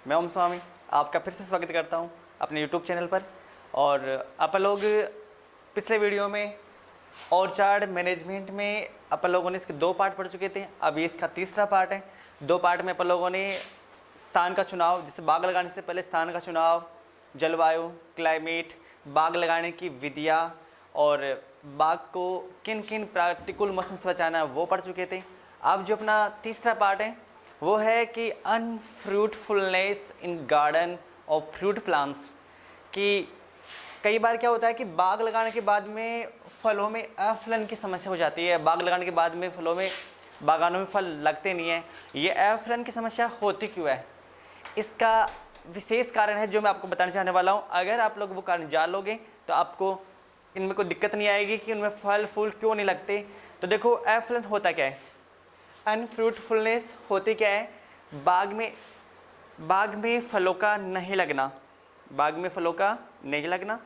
मैं ओम स्वामी आपका फिर से स्वागत करता हूं अपने YouTube चैनल पर। और अपन लोग पिछले वीडियो में ऑर्चार्ड मैनेजमेंट में अपन लोगों ने इसके 2 पार्ट पढ़ चुके थे। अब ये इसका तीसरा पार्ट है। 2 पार्ट में अपन लोगों ने स्थान का चुनाव, जैसे बाग लगाने से पहले स्थान का चुनाव, जलवायु, क्लाइमेट, बाग लगाने की विधियाँ और बाग को किन किन प्रतिकूल मौसम से बचाना है वो पढ़ चुके थे। अब जो अपना तीसरा पार्ट है वो है कि unfruitfulness in garden of fruit plants. कि कई बार क्या होता है कि बाग लगाने के बाद में फलों में अफलन की समस्या हो जाती है। बाग लगाने के बाद में फलों में, बागानों में फल लगते नहीं हैं। ये अफलन की समस्या होती क्यों है, इसका विशेष कारण है जो मैं आपको बताने चाहने वाला हूँ। अगर आप लोग वो कारण जान लोगे तो आपको इनमें कोई दिक्कत नहीं आएगी कि उनमें फल फूल क्यों नहीं लगते। तो देखो, अफलन होता क्या है, अनफ्रूटफुलनेस होती क्या है, बाग में फलों का नहीं लगना, बाग में फलों का नहीं लगना,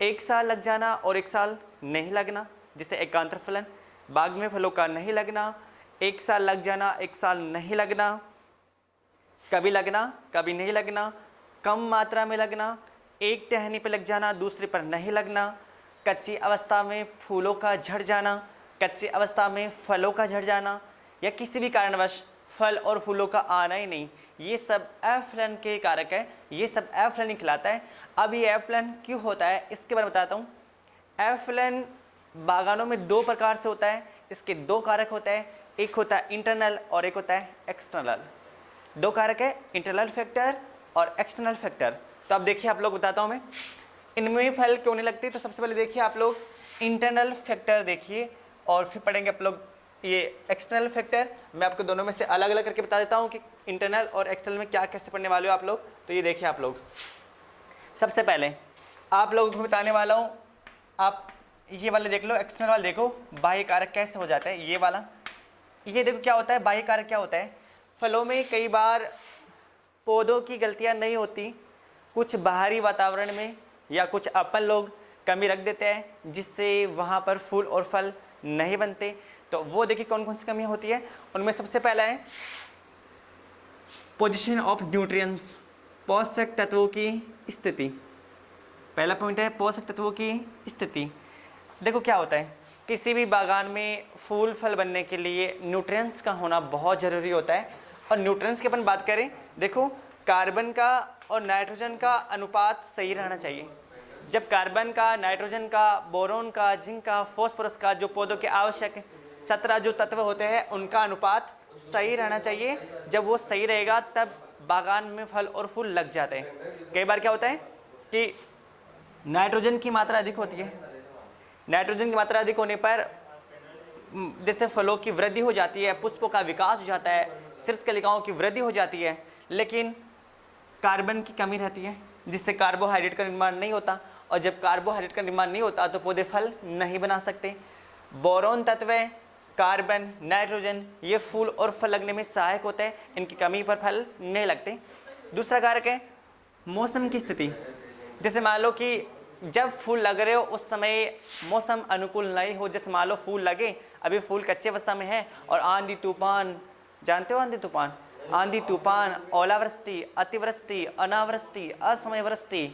1 साल लग जाना और 1 साल नहीं लगना, जिसे एकांतर फलन। बाग में फलों का नहीं लगना, 1 साल लग जाना, 1 साल नहीं लगना, कभी लगना कभी नहीं लगना, कम मात्रा में लगना, एक टहनी पर लग जाना दूसरे पर नहीं लगना, कच्ची अवस्था में फूलों का झड़ जाना, कच्ची अवस्था में फलों का झड़ जाना, या किसी भी कारणवश फल और फूलों का आना ही नहीं, ये सब अफलन के कारक है। ये सब अफलन ही खिलाता है। अब ये अफलन क्यों होता है इसके बारे में बताता हूँ। अफलन बागानों में 2 प्रकार से होता है। इसके 2 कारक होते हैं, एक होता है इंटरनल और एक होता है एक्सटर्नल। 2 कारक है, इंटरनल फैक्टर और एक्सटर्नल फैक्टर। तो अब देखिए, आप लोग बताता हूँ मैं इनमें फल क्यों नहीं लगते। तो सबसे पहले देखिए आप लोग इंटरनल फैक्टर देखिए और फिर पढ़ेंगे आप लोग ये एक्सटर्नल फैक्टर। मैं आपको दोनों में से अलग अलग करके बता देता हूँ कि इंटरनल और एक्सटर्नल में क्या कैसे पढ़ने वाले हो आप लोग। तो ये देखिए आप लोग, सबसे पहले आप लोगों को बताने वाला हूँ, आप ये वाले देख लो, एक्सटर्नल वाले देखो, बाह्य कारक कैसे हो जाता है। ये वाला, ये देखो क्या होता है, बाह्य कारक क्या होता है। फलों में कई बार पौधों की गलतियाँ नहीं होती, कुछ बाहरी वातावरण में या कुछ अपन लोग कमी रख देते हैं जिससे वहाँ पर फूल और फल नहीं बनते। तो वो देखिए कौन कौन सी कमियाँ होती है। उनमें सबसे पहला है पोजीशन ऑफ न्यूट्रिएंट्स, पोषक तत्वों की स्थिति। पहला पॉइंट है पोषक तत्वों की स्थिति। देखो क्या होता है, किसी भी बागान में फूल फल बनने के लिए न्यूट्रिएंट्स का होना बहुत ज़रूरी होता है। और न्यूट्रिएंट्स की अपन बात करें, देखो कार्बन का और नाइट्रोजन का अनुपात सही रहना चाहिए। जब कार्बन का, नाइट्रोजन का, बोरोन का, जिंक का, फॉस्फोरस का, जो पौधों के आवश्यक 17 जो तत्व होते हैं उनका अनुपात सही रहना चाहिए। जब वो सही रहेगा तब बागान में फल और फूल लग जाते हैं। कई बार क्या होता है कि नाइट्रोजन की मात्रा अधिक होती है, नाइट्रोजन की मात्रा अधिक होने पर जैसे फलों की वृद्धि हो जाती है, पुष्पों का विकास हो जाता है, शीर्षकलिकाओं की वृद्धि हो जाती है, लेकिन कार्बन की कमी रहती है जिससे कार्बोहाइड्रेट का निर्माण नहीं होता। और जब कार्बोहाइड्रेट का निर्माण नहीं होता तो पौधे फल नहीं बना सकते। बोरोन तत्व, कार्बन, नाइट्रोजन, ये फूल और फल लगने में सहायक होते हैं, इनकी कमी पर फल नहीं लगते। दूसरा कारक है मौसम की स्थिति। जैसे मान लो कि जब फूल लग रहे हो उस समय मौसम अनुकूल नहीं हो, जैसे मान लो फूल लगे, अभी फूल कच्चे अवस्था में है और आंधी तूफान, जानते हो आंधी तूफान, आंधी तूफान, ओलावृष्टि, अतिवृष्टि, अनावृष्टि, असमय वृष्टि,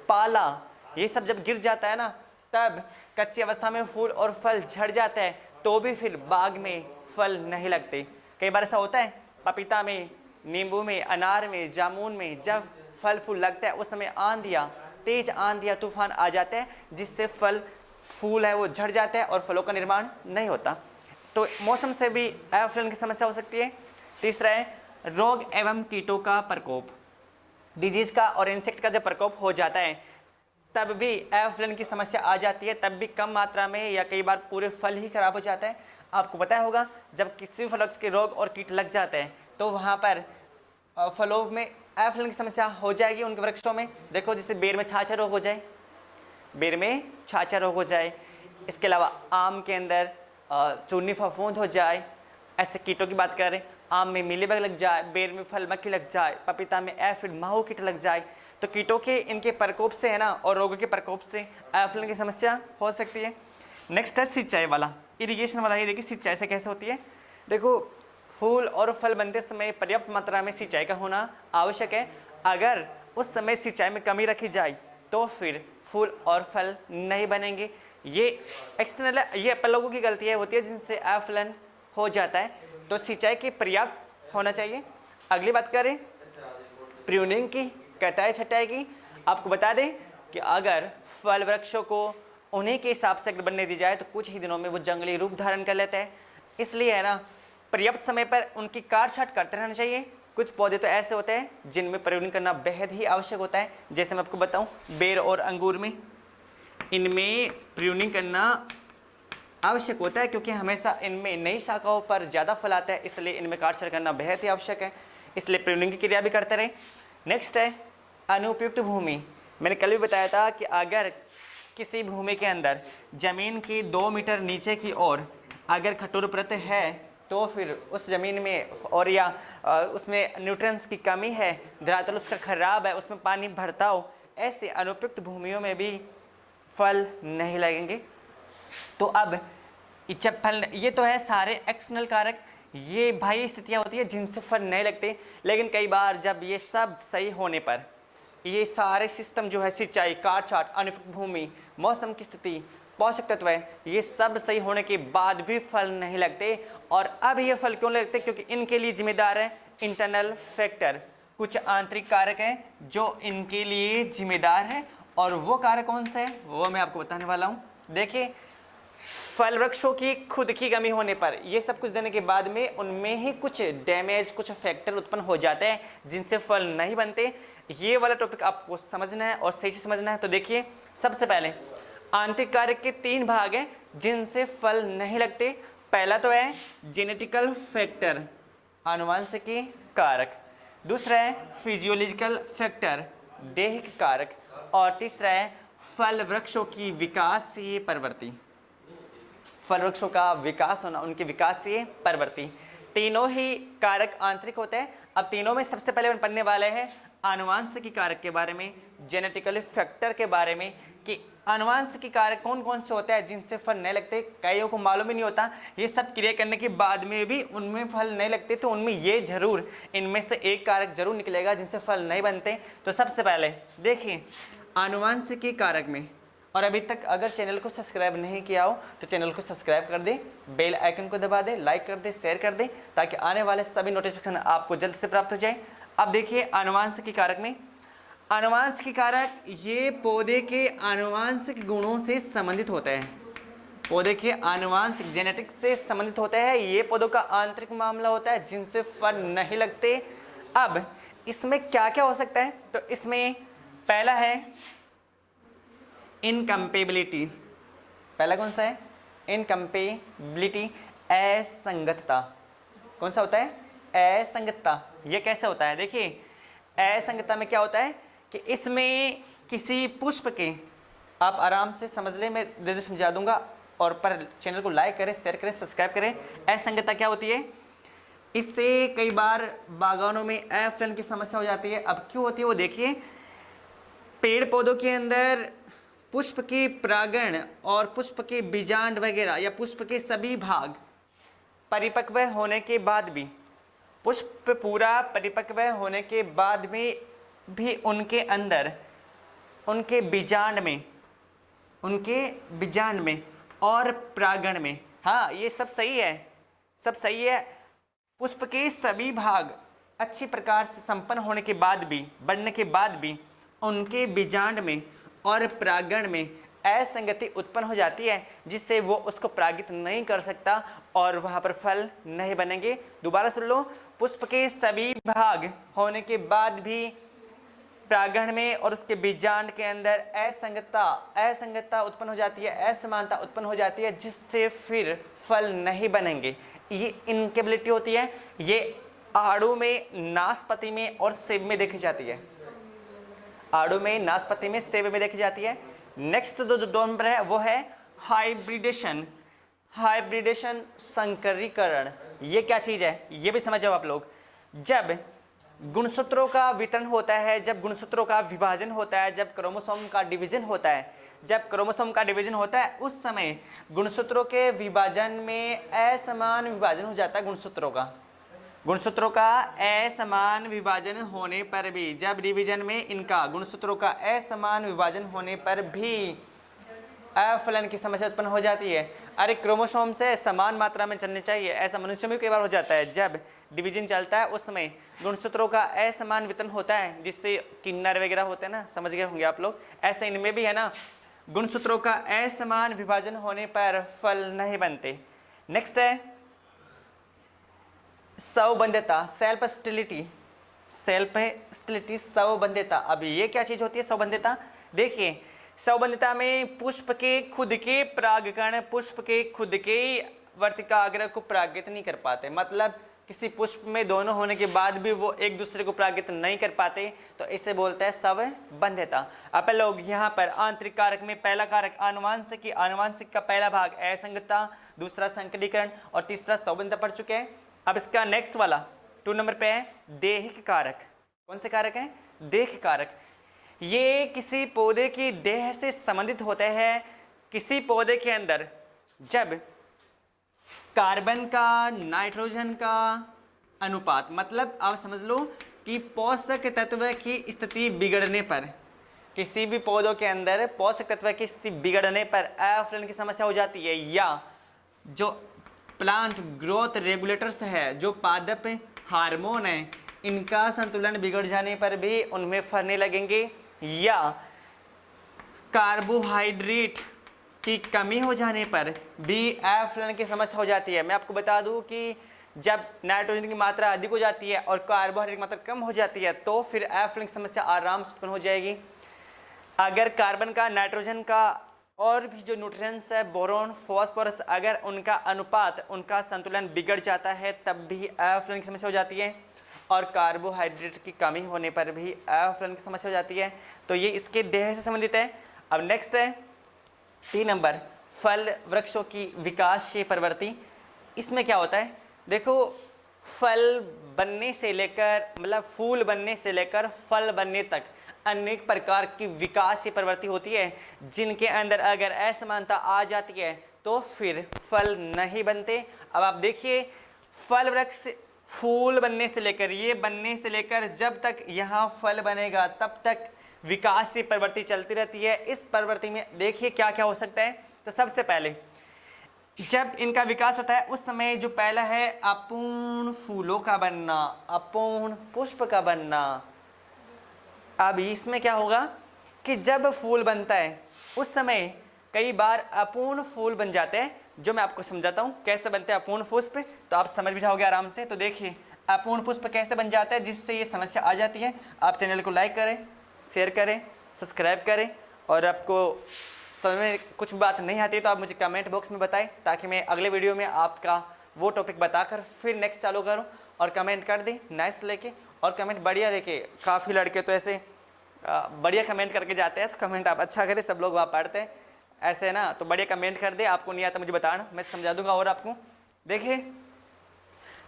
पाला, ये सब जब गिर जाता है ना, तब कच्ची अवस्था में फूल और फल झड़ जाते हैं, तो भी फिर बाग में फल नहीं लगते। कई बार ऐसा होता है पपीता में, नींबू में, अनार में, जामुन में जब फल फूल लगता है उस समय आंधियाँ, तेज आंधियाँ, तूफान आ जाते हैं जिससे फल फूल है वो झड़ जाता है और फलों का निर्माण नहीं होता। तो मौसम से भी अफलन की समस्या हो सकती है। तीसरा है रोग एवं कीटों का प्रकोप। डिजीज का और इंसेक्ट का जब प्रकोप हो जाता है तब भी अफलन की समस्या आ जाती है, तब भी कम मात्रा में या कई बार पूरे फल ही खराब हो जाता है। आपको पता होगा जब किसी भी फल के रोग और कीट लग जाते हैं तो वहाँ पर फलों में अफलन की समस्या हो जाएगी। उनके वृक्षों में देखो, जैसे बेर में छाछा रोग हो जाए, बेर में छाछा रोग हो जाए। इसके अलावा आम के अंदर चूनी फफूंद हो जाए। ऐसे कीटों की बात करें, आम में मीलीबग लग जाए, बेर में फल मक्खी लग जाए, पपीता में एफिड माहो कीट लग जाए। तो कीटों के इनके प्रकोप से है ना, और रोगों के प्रकोप से अफलन की समस्या हो सकती है। नेक्स्ट है सिंचाई वाला, इरिगेशन वाला। ये देखिए सिंचाई से कैसे होती है। देखो फूल और फल बनते समय पर्याप्त मात्रा में सिंचाई का होना आवश्यक है। अगर उस समय सिंचाई में कमी रखी जाए तो फिर फूल और फल नहीं बनेंगे। ये एक्सटर्नल, ये अपन लोगों की गलतियाँ होती है जिनसे अफलन हो जाता है। तो सिंचाई की पर्याप्त होना चाहिए। अगली बात करें प्रूनिंग की, कटाई छटाई की। आपको बता दें कि अगर फल वृक्षों को उन्हीं के हिसाब से अगर बनने दी जाए तो कुछ ही दिनों में वो जंगली रूप धारण कर लेते हैं। इसलिए है ना, पर्याप्त समय पर उनकी काट छाट करते रहना चाहिए। कुछ पौधे तो ऐसे होते हैं जिनमें प्रूनिंग करना बेहद ही आवश्यक होता है। जैसे मैं आपको बताऊं, बेर और अंगूर में, इनमें प्रूनिंग करना आवश्यक होता है क्योंकि हमेशा इनमें नई शाखाओं पर ज़्यादा फल आता है, इसलिए इनमें काट छाट करना बेहद ही आवश्यक है। इसलिए प्रूनिंग की क्रिया भी करते रहे। नेक्स्ट है अनुपयुक्त भूमि। मैंने कल भी बताया था कि अगर किसी भूमि के अंदर जमीन की 2 मीटर नीचे की ओर अगर कठोर परत है तो फिर उस जमीन में और या उसमें न्यूट्रिएंट्स की कमी है, धरातल उसका खराब है, उसमें पानी भरता हो, ऐसे अनुपयुक्त भूमियों में भी फल नहीं लगेंगे। तो अब जब फल, ये तो है सारे एक्सटर्नल कारक, ये बाह्य स्थितियाँ होती है जिनसे फल नहीं लगते। लेकिन कई बार जब ये सब सही होने पर ये सारे सिस्टम जो है सिंचाई, काट छाट, अनुपयुक्त भूमि, मौसम की स्थिति, पोषक तत्व है, ये सब सही होने के बाद भी फल नहीं लगते। और अब ये फल क्यों लगते? क्योंकि इनके लिए जिम्मेदार है इंटरनल फैक्टर, कुछ आंतरिक कारक हैं जो इनके लिए जिम्मेदार है। और वो कारक कौन से हैं वो मैं आपको बताने वाला हूँ। देखिए, फल वृक्षों की खुद की कमी होने पर ये सब कुछ देने के बाद में उनमें ही कुछ डैमेज, कुछ फैक्टर उत्पन्न हो जाते हैं जिनसे फल नहीं बनते। ये वाला टॉपिक आपको समझना है और सही से समझना है। तो देखिए, सबसे पहले आंतरिक कारक के 3 भाग हैं जिनसे फल नहीं लगते। पहला तो है जेनेटिकल फैक्टर, आनुवंशिकी कारक। दूसरा है फिजियोलॉजिकल फैक्टर, दैहिक कारक। और तीसरा है फल वृक्षों की विकासीय प्रवृत्ति, फल वृक्षों का विकास होना, उनकी विकासीय प्रवृत्ति। तीनों ही कारक आंतरिक होते हैं। अब तीनों में सबसे पहले हम पढ़ने वाले हैं आनुवंशिकी कारक के बारे में, जेनेटिकल फैक्टर के बारे में, कि आनुवंशिकी कारक कौन कौन से होते हैं जिनसे फल नहीं लगते। कईयों को मालूम ही नहीं होता। ये सब क्रिया करने के बाद में भी उनमें फल नहीं लगते, तो उनमें ये जरूर, इनमें से एक कारक जरूर निकलेगा जिनसे फल नहीं बनते। तो सबसे पहले देखिए आनुवंशिकी कारक में, और अभी तक अगर चैनल को सब्सक्राइब नहीं किया हो तो चैनल को सब्सक्राइब कर दे, बेल आइकन को दबा दे, लाइक कर दे, शेयर कर दे, ताकि आने वाले सभी नोटिफिकेशन आपको जल्द से प्राप्त हो जाए। अब देखिए आनुवंशिकी कारक में, आनुवंशिकी कारक ये पौधे के आनुवंशिक गुणों से संबंधित होते हैं, पौधे के आनुवंशिक जेनेटिक्स से संबंधित होते हैं। ये पौधों का आंतरिक मामला होता है जिनसे फल नहीं लगते। अब इसमें क्या क्या हो सकता है? तो इसमें पहला है इनकम्पेबिलिटी। पहला कौन सा है? इनकम्पेबिलिटी, असंगतता। कौन सा होता है? असंगतता। ये कैसे होता है? देखिए, असंगतता में क्या होता है कि इसमें किसी पुष्प के, आप आराम से समझ लें, मैं धीरे समझा दूंगा, और पर चैनल को लाइक करें, शेयर करें, सब्सक्राइब करें। असंगतता क्या होती है? इससे कई बार बागानों में अफलन की समस्या हो जाती है। अब क्यों होती है वो देखिए, पेड़ पौधों के अंदर पुष्प के परागण और पुष्प के बीजांड वगैरह या पुष्प के सभी भाग परिपक्व होने के बाद भी, पुष्प पूरा परिपक्व होने के बाद में भी उनके अंदर, उनके बीजांड में और परागण में, हाँ ये सब सही है, सब सही है। पुष्प के सभी भाग अच्छी प्रकार से संपन्न होने के बाद भी, बढ़ने के बाद भी उनके बीजांड में और परागण में असंगति उत्पन्न हो जाती है, जिससे वो उसको परागित नहीं कर सकता और वहाँ पर फल नहीं बनेंगे। दोबारा सुन लो, पुष्प के सभी भाग होने के बाद भी परागण में और उसके बीजांड के अंदर असंगतता उत्पन्न हो जाती है, असमानता उत्पन्न हो जाती है, जिससे फिर फल नहीं बनेंगे। ये इनकेबिलिटी होती है। ये आड़ू में, नाशपाती में और सेब में देखी जाती है। आड़ू में, नाशपाती में, सेब में देखी जाती है। नेक्स्ट दो नंबर है वो है हाइब्रिडेशन। हाइब्रिडेशन, संकरीकरण। ये क्या चीज़ है ये भी समझ जाओ आप लोग। जब गुणसूत्रों का वितरण होता है, जब गुणसूत्रों का विभाजन होता है, जब क्रोमोसोम का डिवीजन होता है, जब क्रोमोसोम का डिवीजन होता है, उस समय गुणसूत्रों के विभाजन में असमान विभाजन हो जाता है गुणसूत्रों का। गुणसूत्रों का असमान विभाजन होने पर भी, जब डिवीजन में इनका गुणसूत्रों का असमान विभाजन होने पर भी अफलन की समस्या उत्पन्न हो जाती है। अरे क्रोमोसोम से समान मात्रा में चलने चाहिए, ऐसा मनुष्य में कई बार हो जाता है। जब डिवीजन चलता है उस समय गुणसूत्रों का असमान वितरण होता है, जिससे किन्नर वगैरह होते हैं ना, समझ गए होंगे आप लोग। ऐसे इनमें भी है ना, गुणसूत्रों का असमान विभाजन होने पर फल नहीं बनते। नेक्स्ट है सौबंध्यता, सेल्फ स्टेबिलिटी। सेल्फ स्टेबिलिटी, सौबंध्यता। अब ये क्या चीज होती है सौबंध्यता? देखिए, सौबंध्यता में पुष्प के खुद के परागकण पुष्प के खुद के वर्तिकाग्र को परागित नहीं कर पाते। मतलब किसी पुष्प में दोनों होने के बाद भी वो एक दूसरे को परागित नहीं कर पाते, तो इसे बोलते हैं सौबंध्यता। अब लोग यहाँ पर आंतरिक कारक में पहला कारक आनुवांशिक, आनुवांशिक का पहला भाग असंगतता, दूसरा संकरीकरण और तीसरा सौबंध्यता पढ़ चुके हैं। अब इसका नेक्स्ट वाला 2 नंबर पे है देहिक कारक। कौन से कारक हैं? देहिक कारक। ये किसी पौधे की देह से संबंधित होते हैं। किसी पौधे के अंदर जब कार्बन का, नाइट्रोजन का अनुपात, मतलब आप समझ लो कि पोषक तत्व की स्थिति बिगड़ने पर, किसी भी पौधों के अंदर पोषक तत्व की स्थिति बिगड़ने पर अफलन की समस्या हो जाती है, या जो प्लांट ग्रोथ रेगुलेटर्स है, जो पादप हार्मोन है, इनका संतुलन बिगड़ जाने पर भी उनमें फलने लगेंगे, या कार्बोहाइड्रेट की कमी हो जाने पर भी अफलन की समस्या हो जाती है। मैं आपको बता दूं कि जब नाइट्रोजन की मात्रा अधिक हो जाती है और कार्बोहाइड्रेट की मात्रा कम हो जाती है तो फिर अफलन की समस्या आराम से उत्पन्न हो जाएगी। अगर कार्बन का, नाइट्रोजन का और भी जो न्यूट्रिएंट्स है, बोरोन, फॉस्फोरस, अगर उनका अनुपात, उनका संतुलन बिगड़ जाता है तब भी अफलन की समस्या हो जाती है। और कार्बोहाइड्रेट की कमी होने पर भी अफलन की समस्या हो जाती है। तो ये इसके देह से संबंधित है। अब नेक्स्ट है 3 नंबर फल वृक्षों की विकासशील प्रवृत्ति। इसमें क्या होता है? देखो, फल बनने से लेकर, मतलब फूल बनने से लेकर फल बनने तक अनेक प्रकार की विकासशील प्रवृत्ति होती है, जिनके अंदर अगर असमानता आ जाती है तो फिर फल नहीं बनते। अब आप देखिए, फल वृक्ष फूल बनने से लेकर, ये बनने से लेकर जब तक यहाँ फल बनेगा तब तक विकासशील प्रवृत्ति चलती रहती है। इस प्रवृत्ति में देखिए क्या क्या हो सकता है। तो सबसे पहले जब इनका विकास होता है उस समय जो पहला है अपूर्ण फूलों का बनना, अपूर्ण पुष्प का बनना। अब इसमें क्या होगा कि जब फूल बनता है उस समय कई बार अपूर्ण फूल बन जाते हैं, जो मैं आपको समझाता हूँ कैसे बनते हैं अपूर्ण पुष्प, तो आप समझ भी जाओगे आराम से। तो देखिए अपूर्ण पुष्प कैसे बन जाता है जिससे ये समस्या आ जाती है। आप चैनल को लाइक करें, शेयर करें, सब्सक्राइब करें, और आपको समझ में कुछ बात नहीं आती है तो आप मुझे कमेंट बॉक्स में बताएं, ताकि मैं अगले वीडियो में आपका वो टॉपिक बताकर फिर नेक्स्ट चालू करूं। और कमेंट कर दें नाइस लेके, और कमेंट बढ़िया लेके। काफ़ी लड़के तो ऐसे बढ़िया कमेंट करके जाते हैं, तो कमेंट आप अच्छा करें, सब लोग वहाँ पढ़ते हैं ऐसे है ना, तो बढ़िया कमेंट कर दे। आपको नहीं आता मुझे बताना, मैं समझा दूंगा और आपको। देखिए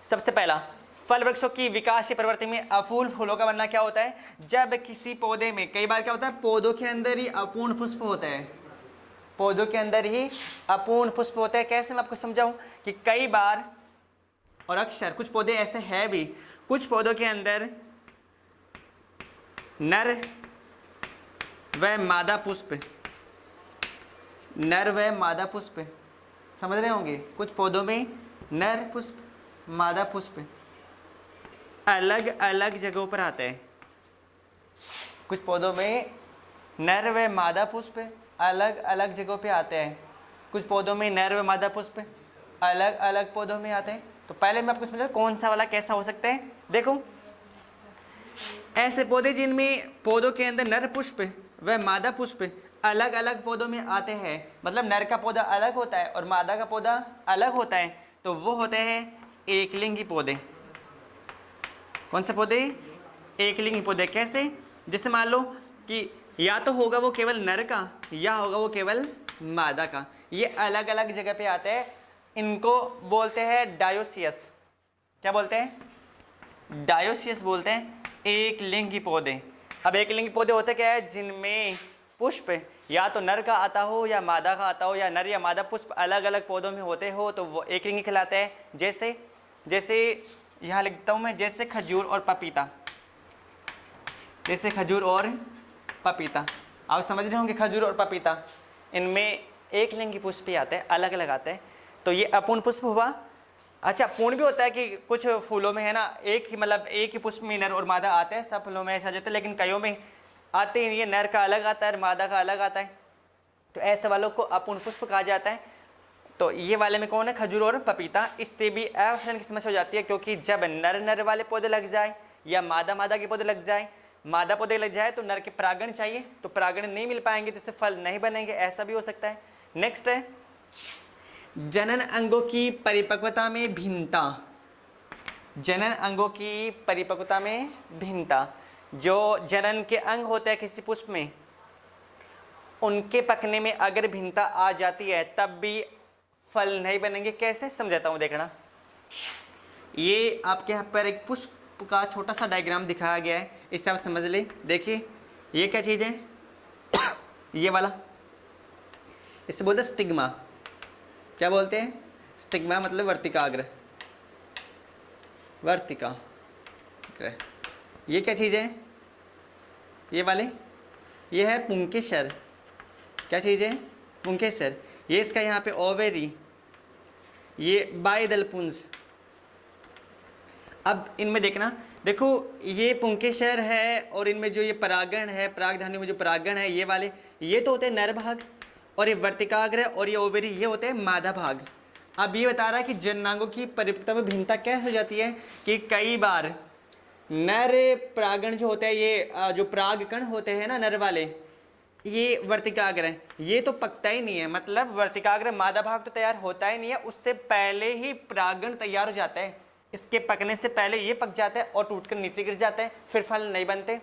सबसे पहला फल वृक्षों की विकासशील प्रवृत्ति में अपूर्ण फूलों का बनना क्या होता है? जब किसी पौधे में, कई बार क्या होता है, पौधों के अंदर ही अपूर्ण पुष्प होता है, पौधों के अंदर ही अपूर्ण पुष्प होता है। कैसे मैं आपको समझाऊं कि कई बार और अक्सर कुछ पौधे ऐसे हैं भी, कुछ पौधों के अंदर नर व मादा पुष्प, नर व मादा पुष्प, समझ रहे होंगे। कुछ पौधों में नर पुष्प, मादा पुष्प अलग अलग जगहों पर आते हैं। कुछ पौधों में नर व मादा पुष्प अलग अलग जगहों पे आते हैं। कुछ पौधों में नर व मादा पुष्प अलग अलग पौधों में आते हैं। तो पहले मैं आपको समझाऊं कौन सा वाला कैसा हो सकता है। देखो, ऐसे पौधे जिनमें पौधों के अंदर नर पुष्प व मादा पुष्प अलग अलग पौधों में आते हैं, मतलब नर का पौधा अलग होता है और मादा का पौधा अलग होता है, तो वो होते हैं एकलिंगी पौधे। कौन से पौधे? एकलिंगी पौधे। कैसे? जैसे मान लो कि या तो होगा वो केवल नर का या होगा वो केवल मादा का, ये अलग अलग जगह पे आते हैं। इनको बोलते हैं डायोसियस। क्या बोलते हैं? डायोसियस बोलते हैं एकलिंगी पौधे। अब एकलिंगी पौधे होते क्या है? जिनमें पुष्प या तो नर का आता हो या मादा का आता हो, या नर या मादा पुष्प अलग अलग पौधों में होते हो, तो वो एकलिंगी कहलाते हैं। जैसे यहाँ लिखता हूँ मैं, जैसे खजूर और पपीता, जैसे खजूर और पपीता। आप समझ रहे होंगे खजूर और पपीता, इनमें एक लिंगी पुष्प ही आते हैं, अलग अलग आते हैं। तो ये अपूर्ण पुष्प हुआ। अच्छा, पूर्ण भी होता है कि कुछ फूलों में है ना एक ही, मतलब एक ही पुष्प में नर और मादा आते हैं, सब फूलों में ऐसा जाता है, लेकिन कईयों में आते ही नहीं है, नर का अलग आता है, मादा का अलग आता है। तो ऐसे वालों को अपूर्ण पुष्प कहा जाता है। तो ये वाले में कौन है, खजूर और पपीता। इससे भी अफलन की समस्या हो जाती है, क्योंकि जब नर नर वाले पौधे लग जाए या मादा मादा के पौधे लग जाए, मादा पौधे लग जाए तो नर के परागण चाहिए, तो परागण नहीं मिल पाएंगे, तो इससे फल नहीं बनेंगे, ऐसा भी हो सकता है। नेक्स्ट है जनन अंगों की परिपक्वता में भिन्नता। जनन अंगों की परिपक्वता में भिन्नता, जो जनन के अंग होते हैं किसी पुष्प में, उनके पकने में अगर भिन्नता आ जाती है तब भी फल नहीं बनेंगे। कैसे, समझाता हूँ, देखना। ये आपके यहाँ पर एक पुष्प का छोटा सा डायग्राम दिखाया गया है, इससे आप समझ ले। देखिए ये क्या चीज़ है, ये वाला, इससे बोलते हैं स्टिग्मा। क्या बोलते हैं, स्टिग्मा मतलब वर्तिकाग्र, वर्तिका। ये क्या चीज़ है, ये वाले, ये है पुंकेसर। क्या चीज़ है, पुंकेसर। ये इसका यहाँ पे ओवेरी, ये बाह्यदल पुंज। अब इनमें देखना, देखो ये पुंकेसर है और इनमें जो ये परागण है, परागधानी में जो परागण है, ये वाले, ये तो होते हैं नर भाग, और ये वर्तिकाग्र और ये ओवेरी ये होते हैं मादा भाग। अब ये बता रहा है कि जननांगों की परिपक्वता में भिन्नता कैसे हो जाती है कि कई बार नर परागण जो होते हैं, ये जो परागकण होते हैं ना नर वाले, ये वर्तिकाग्र है, ये तो पकता ही नहीं है, मतलब वर्तिकाग्र मादा भाग तो तैयार होता ही नहीं है, उससे पहले ही परागण तैयार हो जाता है, इसके पकने से पहले ये पक जाता है और टूटकर नीचे गिर जाता है, फिर फल नहीं बनते।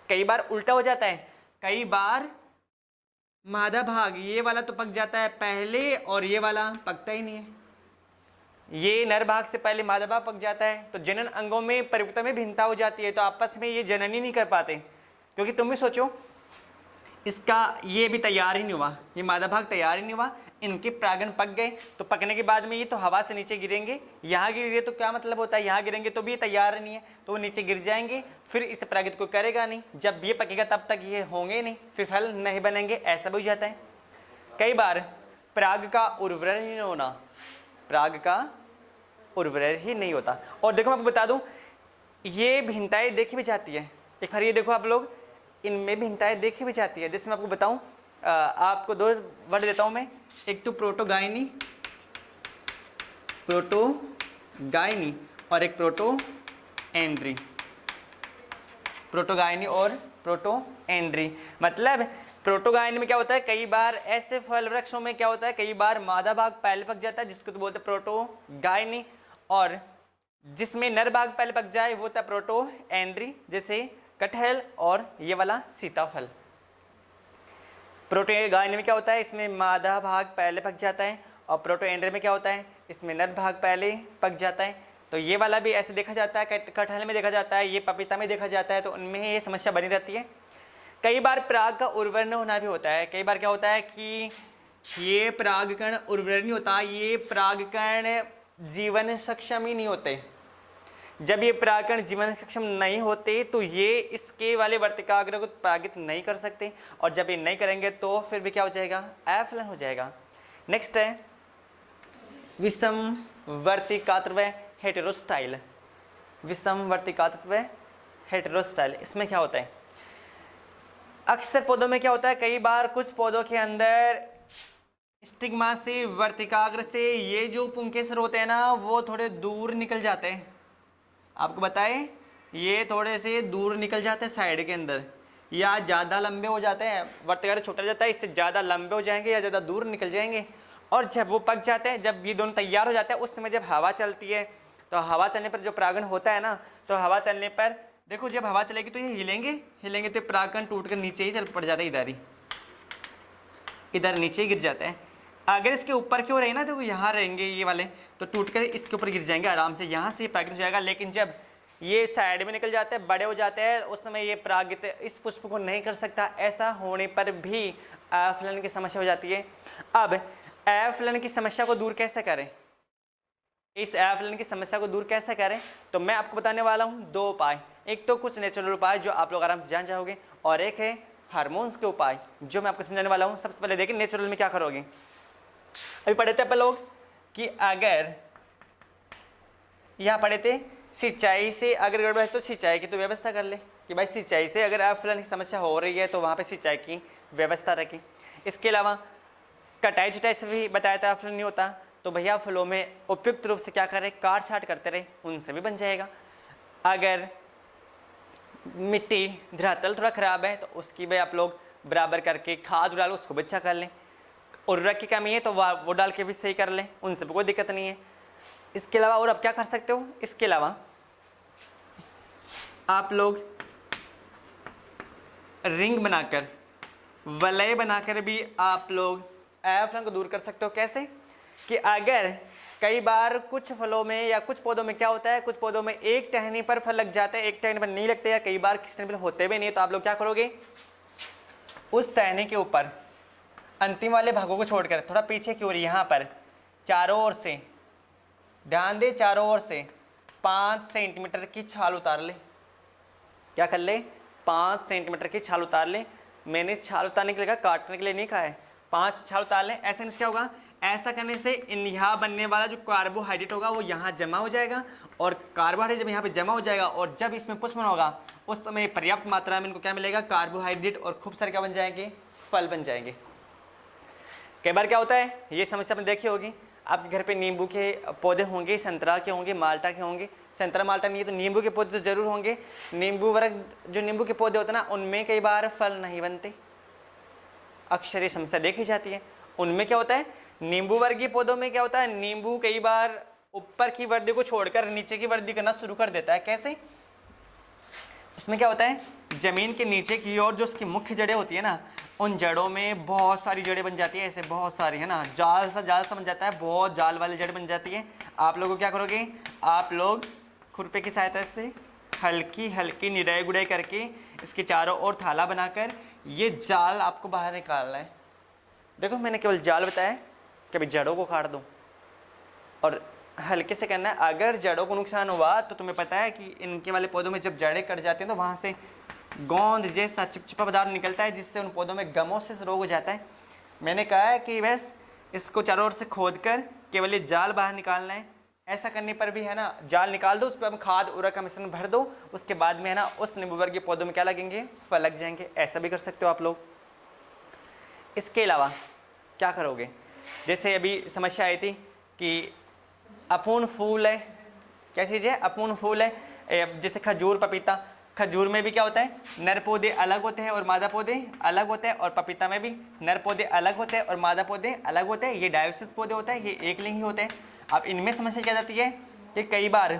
कई बार उल्टा हो जाता है, कई बार मादा भाग ये वाला तो पक जाता है पहले और ये वाला पकता ही नहीं है, ये नर भाग से पहले मादा भाग पक जाता है। तो जनन अंगों में परिपक्वता में भिन्नता हो जाती है, तो आपस में ये जनन ही नहीं कर पाते, क्योंकि तुम भी सोचो इसका ये भी तैयार ही नहीं हुआ, ये मादा भाग तैयार ही नहीं हुआ, इनके परागण पक गए, तो पकने के बाद में ये तो हवा से नीचे गिरेंगे, यहाँ गिर गए तो क्या मतलब होता है, यहाँ गिरेंगे तो भी ये तैयार नहीं है, तो वो नीचे गिर जाएंगे, फिर इस परागित को करेगा नहीं, जब ये पकेगा तब तक ये होंगे नहीं, फिर फल नहीं बनेंगे, ऐसा भी हो जाता है। कई बार पराग का उर्वरण ही नहीं होना, पराग का उर्वरण ही नहीं होता। और देखो मैं आपको बता दूं, ये भिन्नताएं देखी भी जाती है, एक बार ये देखो आप लोग, इनमें भिन्नताएं देखी भी जाती है। जैसे मैं आपको बताऊं, आपको दो वर्ड देता हूं मैं, एक तो प्रोटोगाइनी, प्रोटोगाइनी, और एक प्रोटोएंड्री, प्रोटोगाइनी और प्रोटोएंड्री। मतलब प्रोटोगाइनी में क्या होता है, कई बार ऐसे फल वृक्षों में क्या होता है, कई बार मादा भाग पहले पक जाता है, जिसको तो बोलते हैं प्रोटोगाइनी, और जिसमें नर भाग पहले पक जाए वो होता है प्रोटोएंड्री, जैसे कटहल और ये वाला सीताफल। प्रोटोगाइनी में क्या होता है, इसमें मादा भाग पहले पक जाता है, और प्रोटोएंड्री में क्या होता है, इसमें नर भाग पहले पक जाता है। तो ये वाला भी ऐसे देखा जाता है, कटहल में देखा जाता है, ये पपीता में देखा जाता है, तो उनमें ये समस्या बनी रहती है। कई बार पराग का उर्वरण होना भी होता है, कई बार क्या होता है कि ये परागकण उर्वरण नहीं होता, ये परागकण जीवन सक्षम ही नहीं होते। जब ये परागकण जीवन सक्षम नहीं होते तो ये इसके वाले वर्तिकाग्र को परागित नहीं कर सकते, और जब ये नहीं करेंगे तो फिर भी क्या हो जाएगा, अफलन हो जाएगा। नेक्स्ट है विषम वर्तिकात्व हेटेरोस्टाइल। विषम वर्तिकात्व हेटेरोस्टाइल, इसमें क्या होता है, अक्सर पौधों में क्या होता है, कई बार कुछ पौधों के अंदर स्टिग्मा से, वर्तिकाग्र से ये जो पुंकेसर होते हैं ना, वो थोड़े दूर निकल जाते हैं। आपको बताएं, ये थोड़े से दूर निकल जाते हैं साइड के अंदर, या ज़्यादा लंबे हो जाते हैं, वर्तिकाग्र छोटा जाता है, इससे ज़्यादा लंबे हो जाएंगे या ज़्यादा दूर निकल जाएंगे। और जब वो पक जाते हैं, जब ये दोनों तैयार हो जाते हैं, उस समय जब हवा चलती है, तो हवा चलने पर जो परागण होता है ना, तो हवा चलने पर देखो जब हवा चलेगी तो ये हिलेंगे तो परागकण टूट कर नीचे ही चल पड़ जाता है, इधर नीचे ही गिर जाते हैं। अगर इसके ऊपर क्यों रहे ना, देखो यहाँ रहेंगे ये वाले, तो टूट कर इसके ऊपर गिर जाएंगे आराम से, यहाँ से परागित हो जाएगा। लेकिन जब ये साइड में निकल जाते हैं, बड़े हो जाते हैं, उस समय ये परागित इस पुष्प को नहीं कर सकता। ऐसा होने पर भी अफलन की समस्या हो जाती है। अब अफलन की समस्या को दूर कैसे करें, इस एफलन की समस्या को दूर कैसे करें, तो मैं आपको बताने वाला हूँ 2 उपाय। एक तो कुछ नेचुरल उपाय जो आप लोग आराम से जान जाओगे, और एक है हार्मोन्स के उपाय जो मैं आपको समझाने वाला हूँ। सबसे पहले देखिए नेचुरल में क्या करोगे। अभी पढ़े थे अपन लोग कि अगर यहाँ पढ़े थे सिंचाई से अगर गड़बड़ है तो सिंचाई की तो व्यवस्था कर ले, कि भाई सिंचाई से अगर एफलन की समस्या हो रही है तो वहाँ पे सिंचाई की व्यवस्था रखें। इसके अलावा कटाई छटाई से भी बताया था एफलन नहीं होता, तो भैया फलों में उपयुक्त रूप से क्या करें, काट छाट करते रहे, उनसे भी बन जाएगा। अगर मिट्टी धरातल थोड़ा ख़राब है तो उसकी भी आप लोग बराबर करके खाद डालो, उसको भी अच्छा कर लें। उर्वरक की कमी है तो वो डाल के भी सही कर लें, उनसे भी कोई दिक्कत नहीं है। इसके अलावा और आप क्या कर सकते हो, इसके अलावा आप लोग रिंग बनाकर, वलय बनाकर भी आप लोग एफलन को दूर कर सकते हो। कैसे कि अगर कई बार कुछ फलों में या कुछ पौधों में क्या होता है, कुछ पौधों में एक टहनी पर फल लग जाता है, एक टहनी पर नहीं लगते, या कई बार किसी टहनी पर होते भी नहीं, तो आप लोग क्या करोगे, उस टहनी के ऊपर अंतिम वाले भागों को छोड़कर थोड़ा पीछे की ओर यहाँ पर चारों ओर से, ध्यान दे, चारों ओर से 5 सेंटीमीटर की छाल उतार ले। क्या कर ले, 5 सेंटीमीटर की छाल उतार ले। मैंने छाल उतारने के लिए कहा, काटने के लिए नहीं कहा है। 5 छाल उतार ले। ऐसे क्या होगा, ऐसा करने से इन यहाँ बनने वाला जो कार्बोहाइड्रेट होगा वो यहाँ जमा हो जाएगा, और कार्बोहाइड्रेट जब यहाँ पे जमा हो जाएगा और जब इसमें पुष्पन होगा उस समय पर्याप्त मात्रा में इनको क्या मिलेगा, कार्बोहाइड्रेट, और खूब सारे क्या बन जाएंगे, फल बन जाएंगे। कई बार क्या होता है, ये समस्या आपने देखी होगी, आपके घर पे नींबू के पौधे होंगे, संतरा के होंगे, माल्टा के होंगे। संतरा माल्टा नहीं है तो नींबू के पौधे तो जरूर होंगे। नींबू वर्ग जो नींबू के पौधे होते हैं ना, उनमें कई बार फल नहीं बनते, अक्सर ये समस्या देखी जाती है। उनमें क्या होता है, नींबू वर्गीय पौधों में क्या होता है, नींबू कई बार ऊपर की वृद्धि को छोड़कर नीचे की वृद्धि करना शुरू कर देता है। कैसे, उसमें क्या होता है, जमीन के नीचे की ओर जो उसकी मुख्य जड़ें होती है ना, उन जड़ों में बहुत सारी जड़ें बन जाती है, ऐसे बहुत सारी, है ना, जाल सा बन जाता है, बहुत जाल वाली जड़ बन जाती है। आप लोगों को क्या करोगे, आप लोग खुरपे की सहायता से हल्की हल्की निराई गुड़ाई करके इसके चारों ओर थाला बनाकर ये जाल आपको बाहर निकालना है। देखो मैंने केवल जाल बताया, कभी जड़ों को काट दो और हल्के से करना है। अगर जड़ों को नुकसान हुआ तो तुम्हें पता है कि इनके वाले पौधों में जब जड़ें कट जाती हैं तो वहाँ से गोंद जैसा चिपचिपा पदार्थ निकलता है, जिससे उन पौधों में गमोसिस रोग हो जाता है। मैंने कहा है कि बस इसको चारों ओर से खोद कर केवल ये जाल बाहर निकालना है। ऐसा करने पर भी, है ना, जाल निकाल दो, उसके बाद खाद उर्वरक का मिश्रण भर दो, उसके बाद में, है ना, उस नींबू वर्गीय पौधों में क्या लगेंगे, फल लग जाएंगे। ऐसा भी कर सकते हो आप लोग। इसके अलावा क्या करोगे, जैसे अभी समस्या आई थी कि अपूर्ण फूल है, क्या चीज़ है, अपूर्ण फूल है, जैसे खजूर, पपीता। खजूर में भी क्या होता है, नर पौधे अलग होते हैं और मादा पौधे अलग होते हैं, और पपीता में भी नर पौधे अलग होते हैं और मादा पौधे अलग होते हैं। ये डायोसिस पौधे होते हैं, ये एक लिंगी होते हैं। अब इनमें समस्या क्या जाती है कि कई बार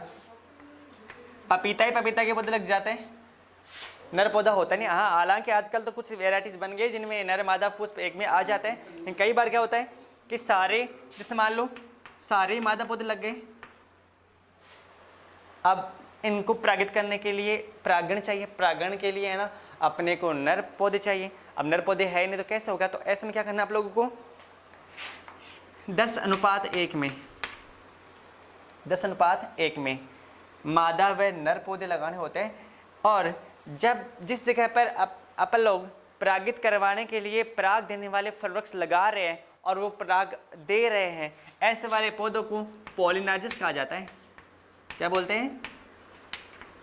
पपीता के पौधे लग जाते हैं, नर पौधा होता नहीं। हाँ, हालांकि आजकल तो कुछ वेराइटीज बन गई जिनमें नर मादा पुष्प एक में आ जाते हैं, लेकिन कई बार क्या होता है कि सारे, जैसे मान लो सारे मादा पौधे लग गए, अब इनको परागित करने के लिए परागण चाहिए, परागण के लिए, है ना, अपने को नर पौधे चाहिए। अब नर पौधे है नहीं तो कैसे होगा, तो ऐसे में क्या करना है आप लोगों को, 10:1 में 10:1 में मादा व नर पौधे लगाने होते हैं। और जब जिस जगह पर अपन लोग परागित करवाने के लिए पराग देने वाले फल वृक्ष लगा रहे हैं और वो पराग दे रहे हैं, ऐसे वाले पौधों को पॉलिनाइजर्स कहा जाता है। क्या बोलते हैं,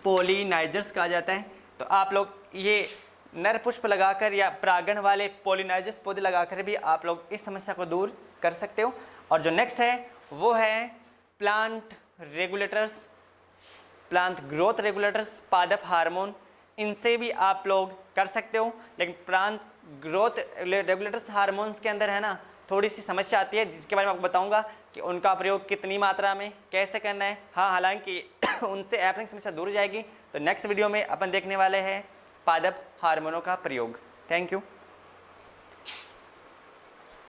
पॉलिनाइजर्स कहा जाता है। तो आप लोग ये नर पुष्प लगाकर या परागण वाले पॉलिनाइजर्स पौधे लगाकर भी आप लोग इस समस्या को दूर कर सकते हो। और जो नेक्स्ट है वो है plant regulators, plant growth regulators, पादप हार्मोन। इनसे भी आप लोग कर सकते हो, लेकिन प्लांट ग्रोथ रेगुलेटर्स हार्मोन्स के अंदर, है ना, थोड़ी सी समस्या आती है, जिसके बारे में आपको बताऊंगा कि उनका प्रयोग कितनी मात्रा में कैसे करना है। हाँ, हालांकि उनसे एफलन की समस्या दूर हो जाएगी। तो नेक्स्ट वीडियो में अपन देखने वाले हैं पादप हार्मोनों का प्रयोग। Thank you.